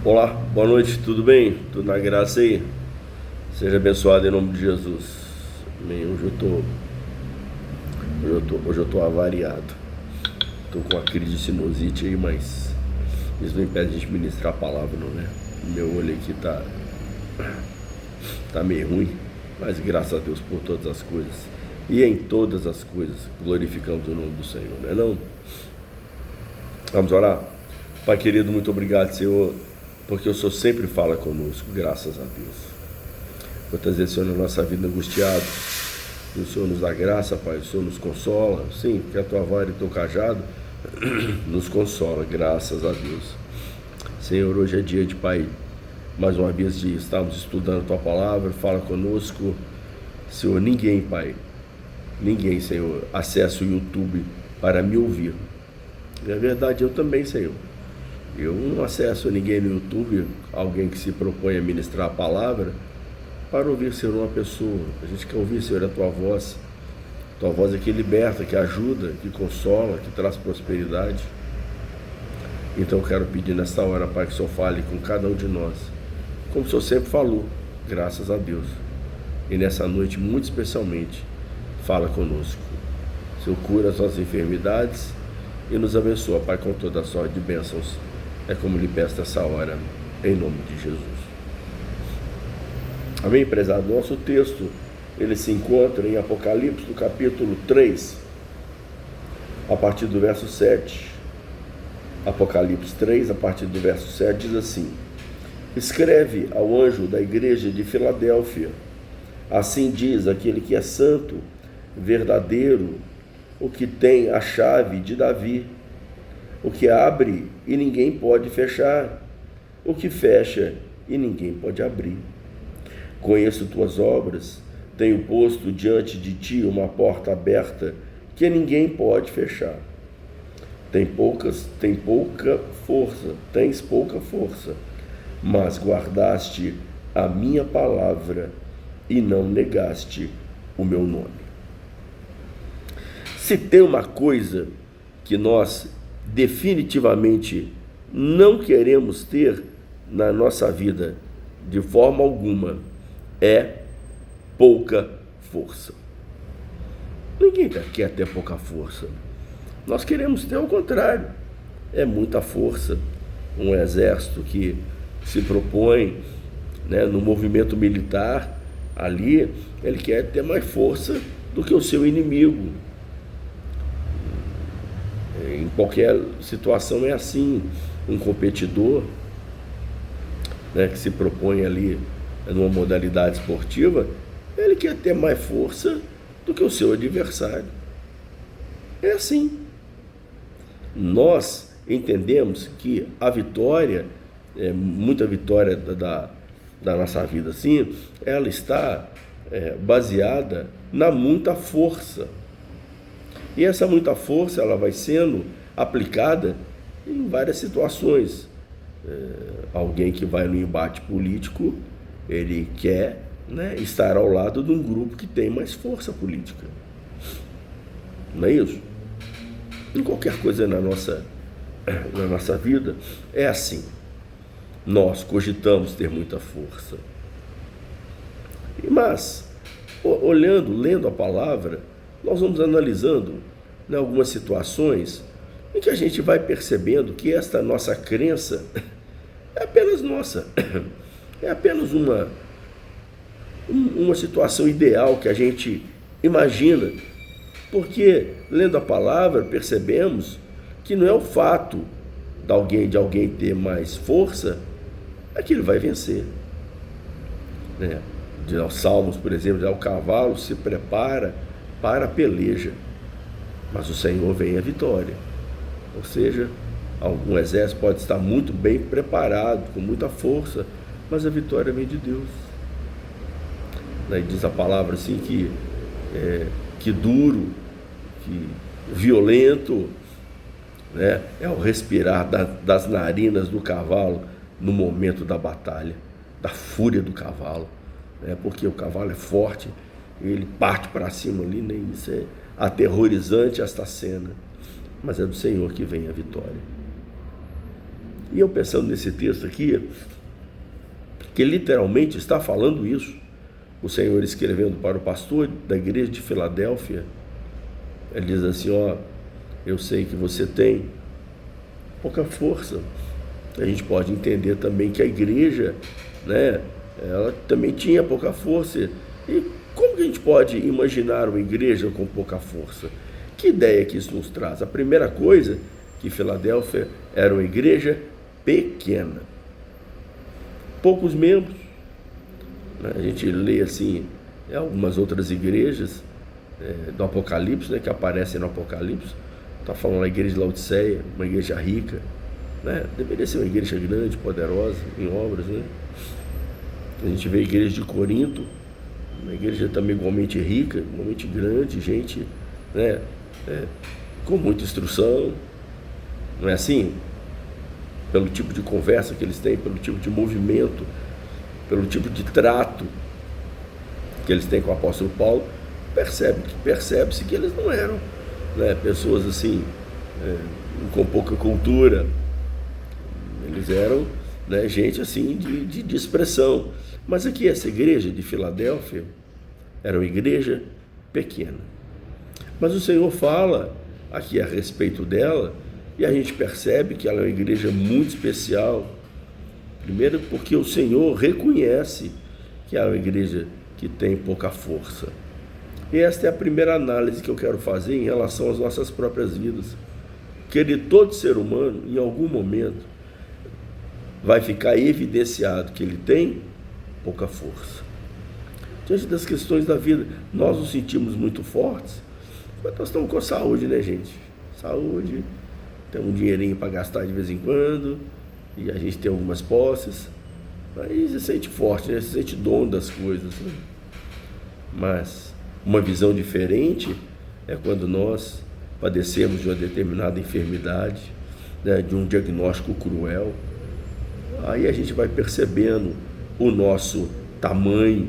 Olá, boa noite, tudo bem? Tudo na graça aí? Seja abençoado em nome de Jesus. Amém. Hoje eu tô avariado. Tô com uma crise de sinusite aí, mas isso não impede a gente ministrar a palavra, não, né? Meu olho aqui tá meio ruim, mas graças a Deus por todas as coisas. E em todas as coisas, glorificando o nome do Senhor, não é não? Vamos orar? Pai querido, muito obrigado, Senhor, porque o Senhor sempre fala conosco, graças a Deus. Quantas vezes, Senhor, na nossa vida angustiado, o Senhor nos dá graça, Pai, o Senhor nos consola, sim, que a tua vara e o teu cajado nos consola, graças a Deus. Senhor, hoje é dia de, Pai, mais uma vez de estarmos estudando a tua palavra, fala conosco, Senhor, Pai, ninguém, Senhor, acessa o YouTube para me ouvir. Na verdade, eu também, Senhor. Eu não acesso ninguém no YouTube, alguém que se propõe a ministrar a palavra, para ouvir, Senhor, uma pessoa. A gente quer ouvir, Senhor, a tua voz. Tua voz é que liberta, que ajuda, que consola, que traz prosperidade. Então eu quero pedir nesta hora, Pai, que o Senhor fale com cada um de nós, como o Senhor sempre falou, graças a Deus. E nessa noite, muito especialmente, fala conosco. O Senhor cura as nossas enfermidades e nos abençoa, Pai, com toda a sorte de bênçãos. É como lhe peço essa hora, em nome de Jesus. Amém, prezado? Nosso texto, ele se encontra em Apocalipse, no capítulo 3, a partir do verso 7. Apocalipse 3, a partir do verso 7, diz assim: escreve ao anjo da igreja de Filadélfia, assim diz aquele que é santo, verdadeiro, o que tem a chave de Davi, o que abre e ninguém pode fechar, o que fecha e ninguém pode abrir. Conheço tuas obras, tenho posto diante de ti uma porta aberta que ninguém pode fechar. Tens pouca força, mas guardaste a minha palavra e não negaste o meu nome. Se tem uma coisa que nós definitivamente não queremos ter na nossa vida de forma alguma, é pouca força. Ninguém quer ter pouca força. Nós queremos ter o contrário, é muita força. Um exército que se propõe, né, no movimento militar, ali, ele quer ter mais força do que o seu inimigo. Em qualquer situação é assim. Um competidor, né, que se propõe ali numa modalidade esportiva, ele quer ter mais força do que o seu adversário. É assim. Nós entendemos que a vitória, muita vitória da nossa vida, assim, ela está baseada na muita força. E essa muita força, ela vai sendo aplicada em várias situações. Alguém que vai no embate político, ele quer, né, estar ao lado de um grupo que tem mais força política. Não é isso? Em qualquer coisa na nossa vida é assim. Nós cogitamos ter muita força. Mas, lendo a palavra, nós vamos analisando, né, algumas situações em que a gente vai percebendo que esta nossa crença é apenas nossa. É apenas uma situação ideal que a gente imagina, porque lendo a palavra percebemos que não é o fato de alguém ter mais força é que ele vai vencer, né? Os Salmos, por exemplo, o cavalo se prepara para a peleja, mas o Senhor vem a vitória. Ou seja, algum exército pode estar muito bem preparado, com muita força, mas a vitória vem de Deus. Daí diz a palavra assim que duro, que violento, né, é o respirar das narinas do cavalo no momento da batalha, da fúria do cavalo, né, porque o cavalo é forte, ele parte para cima ali, nem isso é aterrorizante esta cena, mas é do Senhor que vem a vitória. E eu pensando nesse texto aqui, que literalmente está falando isso, o Senhor escrevendo para o pastor da igreja de Filadélfia, ele diz assim, eu sei que você tem pouca força. A gente pode entender também que a igreja, né, ela também tinha pouca força. E como que a gente pode imaginar uma igreja com pouca força? Que ideia que isso nos traz? A primeira coisa, que Filadélfia era uma igreja pequena, poucos membros, né? A gente lê assim algumas outras igrejas do Apocalipse, né, que aparecem no Apocalipse. Está falando da igreja de Laodiceia, uma igreja rica, né? Deveria ser uma igreja grande, poderosa em obras, né? A gente vê a igreja de Corinto, uma igreja também igualmente rica, igualmente grande, gente, né, com muita instrução, não é assim? Pelo tipo de conversa que eles têm, pelo tipo de movimento, pelo tipo de trato que eles têm com o apóstolo Paulo, percebe-se que eles não eram, né, pessoas assim, com pouca cultura. Eles eram, né, gente assim de expressão. Mas aqui essa igreja de Filadélfia era uma igreja pequena. Mas o Senhor fala aqui a respeito dela, e a gente percebe que ela é uma igreja muito especial. Primeiro porque o Senhor reconhece que ela é uma igreja que tem pouca força. E esta é a primeira análise que eu quero fazer em relação às nossas próprias vidas. Que de todo ser humano, em algum momento, vai ficar evidenciado que ele tem pouca força. Diante das questões da vida, nós nos sentimos muito fortes, mas nós estamos com saúde, né, gente? Saúde, tem um dinheirinho para gastar de vez em quando, e a gente tem algumas posses, aí se sente forte, né? Se sente dono das coisas, né? Mas uma visão diferente é quando nós padecemos de uma determinada enfermidade, né, de um diagnóstico cruel. Aí a gente vai percebendo o nosso tamanho,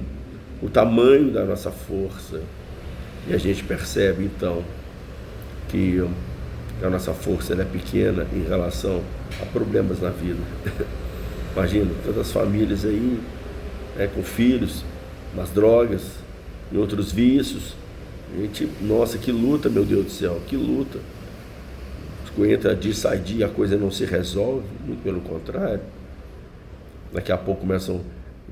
o tamanho da nossa força, e a gente percebe então que a nossa força ela é pequena em relação a problemas na vida. Imagina, tantas famílias aí, com filhos, nas drogas, em outros vícios. A gente, nossa, que luta, meu Deus do céu, que luta. Entra dia, sai dia, a coisa não se resolve, muito pelo contrário. Daqui a pouco começam a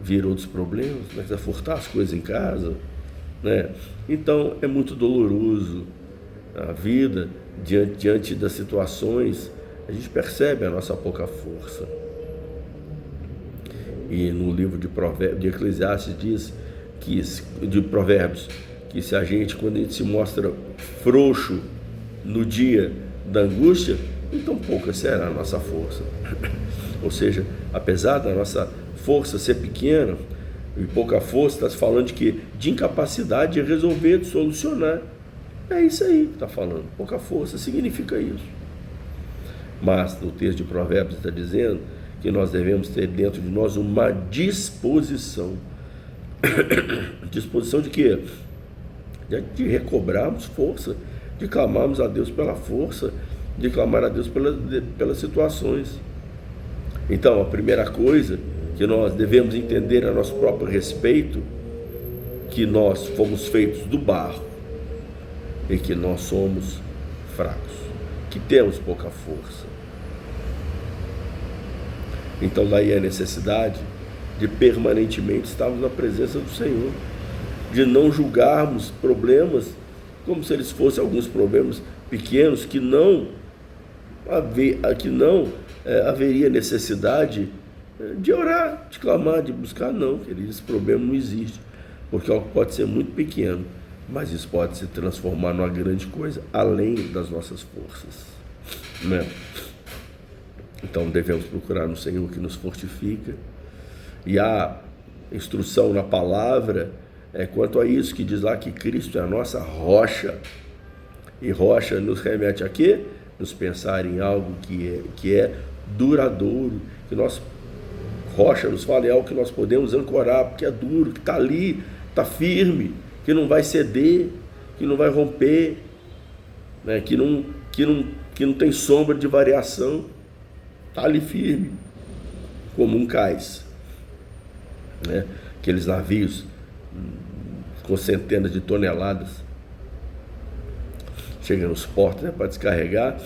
vir outros problemas, começam a furtar as coisas em casa, né? Então é muito doloroso a vida diante das situações. A gente percebe a nossa pouca força. E no livro de Provérbios, de Eclesiastes diz que, de Provérbios, que se a gente, quando a gente se mostra frouxo no dia da angústia, então pouca será a nossa força. Ou seja, apesar da nossa força ser pequena e pouca força, está falando de incapacidade de resolver, de solucionar. É isso aí que está falando. Pouca força significa isso. Mas no texto de Provérbios está dizendo que nós devemos ter dentro de nós uma disposição. Disposição de quê? De recobrarmos força, de clamarmos a Deus pela força, de clamar a Deus pelas situações. Então, a primeira coisa que nós devemos entender a nosso próprio respeito, que nós fomos feitos do barro e que nós somos fracos, que temos pouca força. Então, daí a necessidade de permanentemente estarmos na presença do Senhor, de não julgarmos problemas como se eles fossem alguns problemas pequenos que não haveria necessidade de orar, de clamar, de buscar. Não, querido, esse problema não existe, porque algo pode ser muito pequeno, mas isso pode se transformar numa grande coisa, além das nossas forças, né? Então devemos procurar no Senhor que nos fortifica, e a instrução na palavra quanto a isso, que diz lá que Cristo é a nossa rocha, e rocha nos remete a quê? Nos pensar em algo que é duradouro, que rocha nos fala em algo que nós podemos ancorar, porque é duro, que está ali, está firme, que não vai ceder, que não vai romper, né? que não tem sombra de variação. está ali firme, como um cais, né? Aqueles navios com centenas de toneladas, chegam nos portos, né, para descarregar.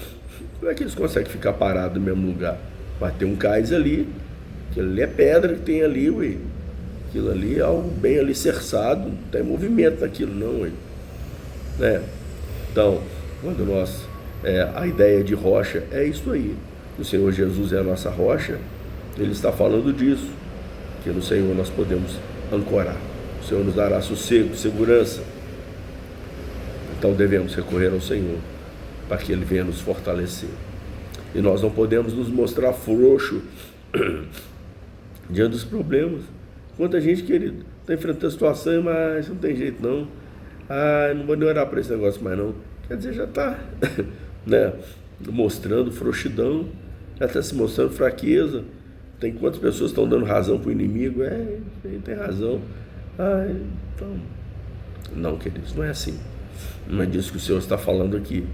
Como é que eles conseguem ficar parados no mesmo lugar? Vai ter um cais ali, aquilo ali é pedra que tem ali, ué. Aquilo ali é algo bem alicerçado, não tem movimento naquilo não, ué. Né? Então, quando nós, a ideia de rocha é isso aí. O Senhor Jesus é a nossa rocha, Ele está falando disso, que no Senhor nós podemos ancorar. O Senhor nos dará sossego, segurança. Então devemos recorrer ao Senhor para que Ele venha nos fortalecer. E nós não podemos nos mostrar frouxo diante dos problemas. Quanta gente, querido, está enfrentando a situação, mas não tem jeito não. Não vou nem orar para esse negócio mais não. Quer dizer, já está né, mostrando frouxidão, já está se mostrando fraqueza. Tem quantas pessoas estão dando razão para o inimigo? Ele tem razão. Então, não, queridos, não é assim. Não é disso que o Senhor está falando aqui.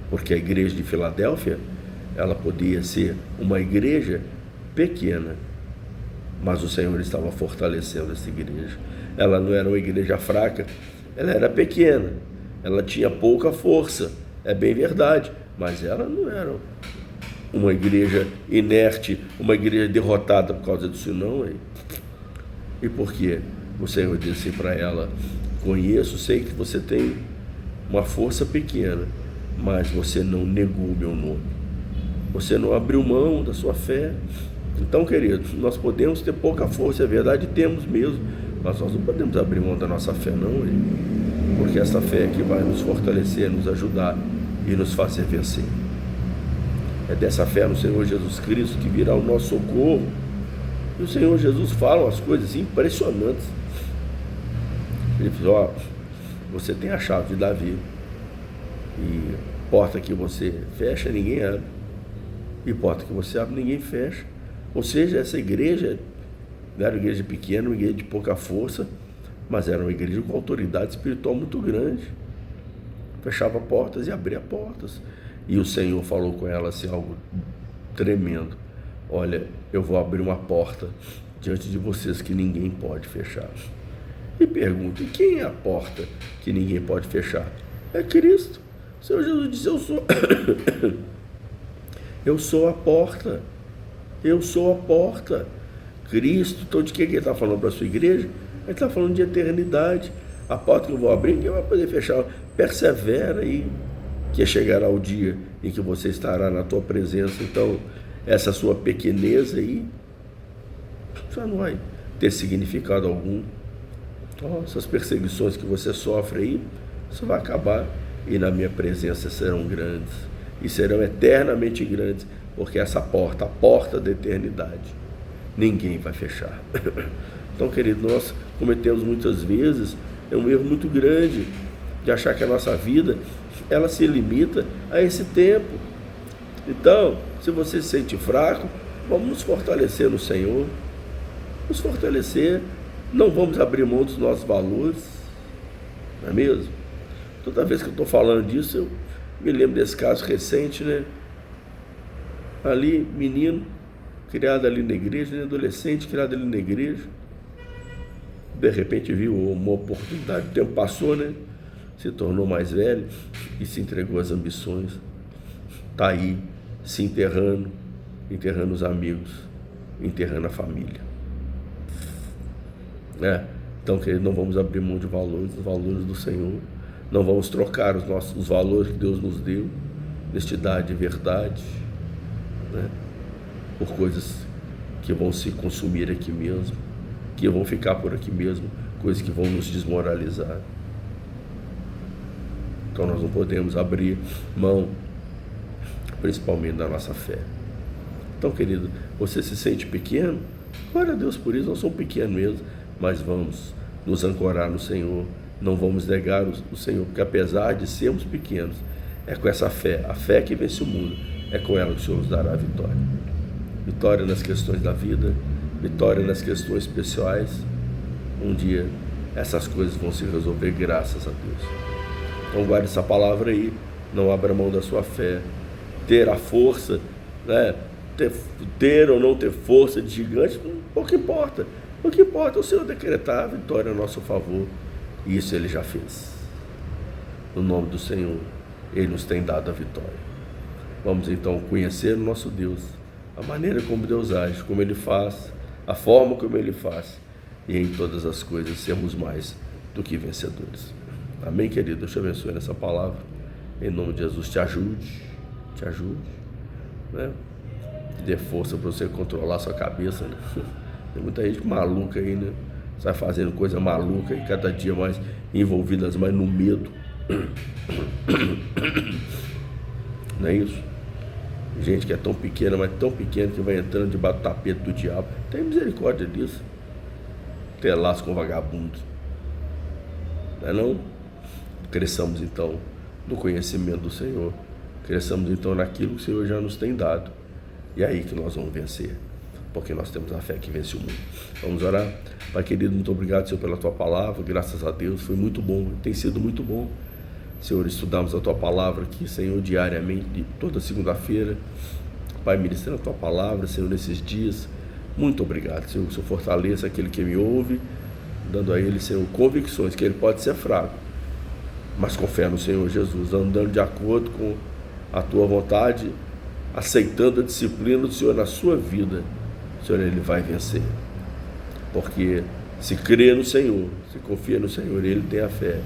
Porque a igreja de Filadélfia, ela podia ser uma igreja pequena, mas o Senhor estava fortalecendo essa igreja. Ela não era uma igreja fraca, ela era pequena, ela tinha pouca força, é bem verdade, mas ela não era uma igreja inerte, uma igreja derrotada por causa disso não. E por quê? O Senhor disse para ela: conheço, sei que você tem uma força pequena, mas você não negou o meu nome, você não abriu mão da sua fé. Então, queridos, nós podemos ter pouca força, é verdade, temos mesmo, mas nós não podemos abrir mão da nossa fé não, porque essa fé é que vai nos fortalecer, nos ajudar e nos fazer vencer. É dessa fé no Senhor Jesus Cristo que virá o nosso socorro. E o Senhor Jesus fala umas coisas impressionantes. Ele diz: você tem a chave de Davi, e porta que você fecha, ninguém abre, e porta que você abre, ninguém fecha. Ou seja, essa igreja não era uma igreja pequena, uma igreja de pouca força, mas era uma igreja com autoridade espiritual muito grande. Fechava portas e abria portas. E o Senhor falou com ela assim, algo tremendo: olha, eu vou abrir uma porta diante de vocês que ninguém pode fechar. E pergunta: quem é a porta que ninguém pode fechar? É Cristo. O Senhor Jesus disse: eu sou a porta. Eu sou a porta. Cristo. Então de que ele está falando para a sua igreja? Ele está falando de eternidade. A porta que eu vou abrir, ninguém vai poder fechar. Persevera aí, que chegará o dia em que você estará na tua presença. Então, essa sua pequenez aí já não vai ter significado algum. Essas perseguições que você sofre aí, isso vai acabar, e na minha presença serão grandes, e serão eternamente grandes, porque essa porta, a porta da eternidade, ninguém vai fechar. Então, querido, nós cometemos muitas vezes um erro muito grande de achar que a nossa vida, ela se limita a esse tempo. Então, se você se sente fraco, vamos nos fortalecer no Senhor, nos fortalecer. Não vamos abrir mão dos nossos valores, não é mesmo? Toda vez que eu estou falando disso, eu me lembro desse caso recente, né? Ali, menino, criado ali na igreja, né? Adolescente, criado ali na igreja, de repente viu uma oportunidade, o tempo passou, né? Se tornou mais velho e se entregou às ambições. Está aí, se enterrando os amigos, enterrando a família. Então, querido, não vamos abrir mão de valores, os valores do Senhor. Não vamos trocar os valores que Deus nos deu, honestidade e verdade, né, por coisas que vão se consumir aqui mesmo, que vão ficar por aqui mesmo, coisas que vão nos desmoralizar. Então nós não podemos abrir mão, principalmente da nossa fé. Então, querido, você se sente pequeno? Glória a Deus por isso, nós somos pequenos mesmo, mas vamos nos ancorar no Senhor, não vamos negar o Senhor, porque apesar de sermos pequenos, é com essa fé, a fé que vence o mundo, é com ela que o Senhor nos dará a vitória. Vitória nas questões da vida, vitória nas questões pessoais. Um dia essas coisas vão se resolver, graças a Deus. Então guarde essa palavra aí, não abra mão da sua fé. Ter a força, né? Ter ou não ter força de gigante, pouco importa. O que importa é o Senhor decretar a vitória a nosso favor. E isso Ele já fez. No nome do Senhor, Ele nos tem dado a vitória. Vamos então conhecer o nosso Deus, a maneira como Deus age, como Ele faz, a forma como Ele faz, e em todas as coisas sermos mais do que vencedores. Amém, querido? Deus te abençoe nessa palavra. Em nome de Jesus, te ajude, né? Dê força para você controlar a sua cabeça, né? Tem muita gente maluca aí, né? Sai fazendo coisa maluca e cada dia mais envolvidas mais no medo. Não é isso? Gente que é tão pequena, mas tão pequena que vai entrando debaixo do tapete do diabo. Tem misericórdia disso. Ter laço com vagabundo. Não é não? Cresçamos então no conhecimento do Senhor. Cresçamos então naquilo que o Senhor já nos tem dado. E é aí que nós vamos vencer. Porque nós temos a fé que vence o mundo. Vamos orar? Pai querido, muito obrigado, Senhor, pela Tua palavra. Graças a Deus, foi muito bom, tem sido muito bom. Senhor, estudamos a Tua palavra aqui, Senhor, diariamente, toda segunda-feira. Pai, ministrando a Tua palavra, Senhor, nesses dias. Muito obrigado, Senhor, que o Senhor fortaleça aquele que me ouve, dando a ele, Senhor, convicções, que ele pode ser fraco, mas com fé no Senhor Jesus, andando de acordo com a Tua vontade, aceitando a disciplina do Senhor na sua vida. Senhor, Ele vai vencer, porque se crê no Senhor, se confia no Senhor, Ele tem a fé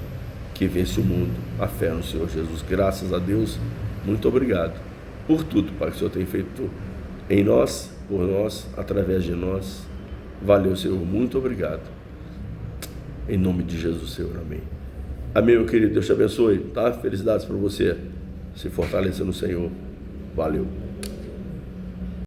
que vence o mundo, a fé no Senhor Jesus. Graças a Deus, muito obrigado por tudo, Pai, que o Senhor tem feito em nós, por nós, através de nós. Valeu, Senhor, muito obrigado. Em nome de Jesus, Senhor, amém. Amém, meu querido, Deus te abençoe, tá? Felicidades para você, se fortaleça no Senhor. Valeu.